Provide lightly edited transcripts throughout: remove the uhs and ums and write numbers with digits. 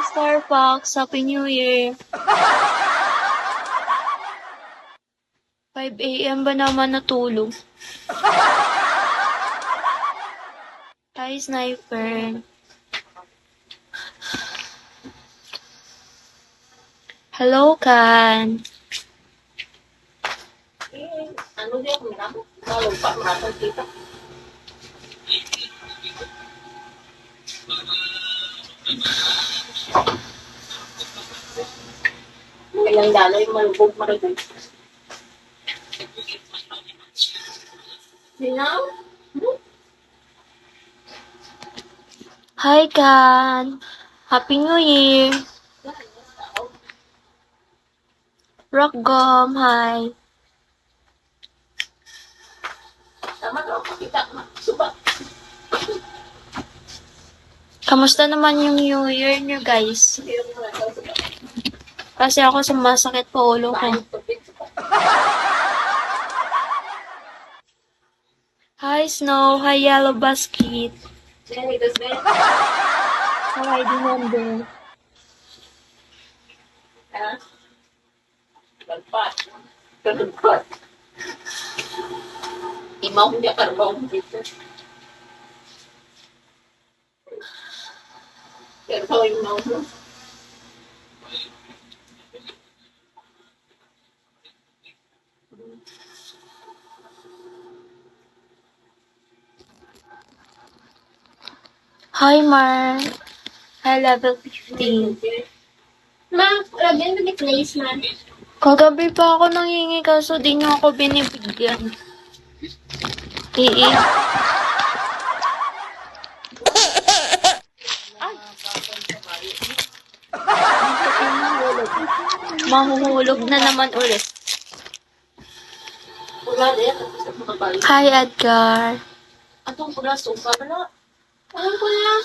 Starbucks, Happy New Year. 5 a.m. ba naman natulog? Hi, Sniper. Hello, Kan. Ano dia mo? Malumpa matang kita. Kailang daloy malubog marito. Sinaw? Hi, Kan. Happy New Year. Rockgom, hi. Tama daw kita suba. Kamusta naman yung New Year nyo, guys? Kasi ako sumasakit po ulo ko. Hi, Snow. Hi, Yellow Basket. Hi, Demonder. Kalpat. Imaw niya karbaw dito. Karbaw imaw mo. Hi, Mar. Hi, level 15. Ma, lagyan mo ni place, ma. Kagabi pa ako nangingi kaso di niyo ako binibigyan. Ii. Mahuhulog na naman ulit. Pula din. Mga bayo. Hi, Edgar. Atong pula sofa na. Alam ko na.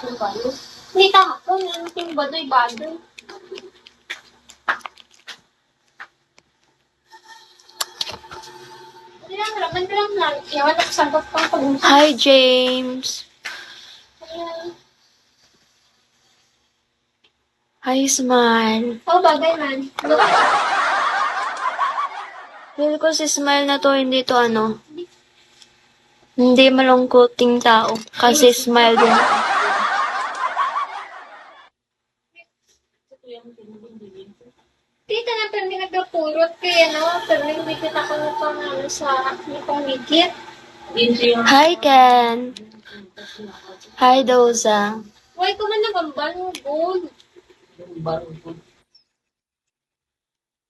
Ang bayo. Hindi tama ko. Ano yung badoy-badoy? Hindi lang, raman lang. Yawan ako sagot pang pag-usap. Hi, James. Hi, Smile. Oh, bagay man. Feel ko si Smile na to, hindi to ano. Hindi malungkoting tao. Kasi Smile din. Tita na, pero hindi nagkapurot kaya, no? Pero hindi kita ko na pang ano sa nitong mikit. Hi, Ken. Hi, Doza. Why ko man nagambal mo, gold?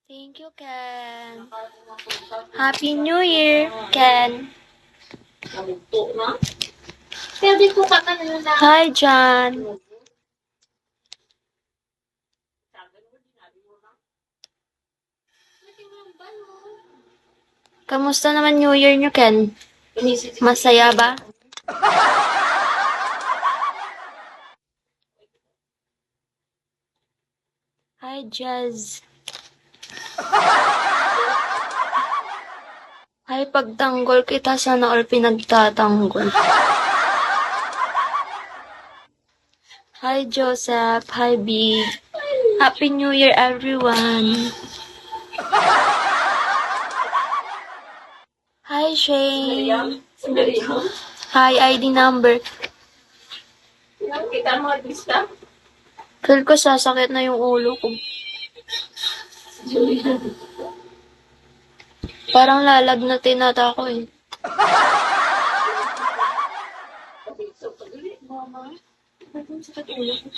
Thank you, Ken. Happy New Year, Ken. Namugto na. Pero di ko ka na na. Hi, John. Kamusta naman New Year nyo, Ken? Masaya ba? Hi, Jazz. Hi, pagtanggol kita sana all pinagtatanggol. Hi, Joseph. Hi, Big. Happy New Year, everyone. Hi, Shane. Hi, ID number. Kita mo artista? Feel ko sasakit na yung ulo ko. Parang lalagnatin nata ako eh. Sakit ulo ko.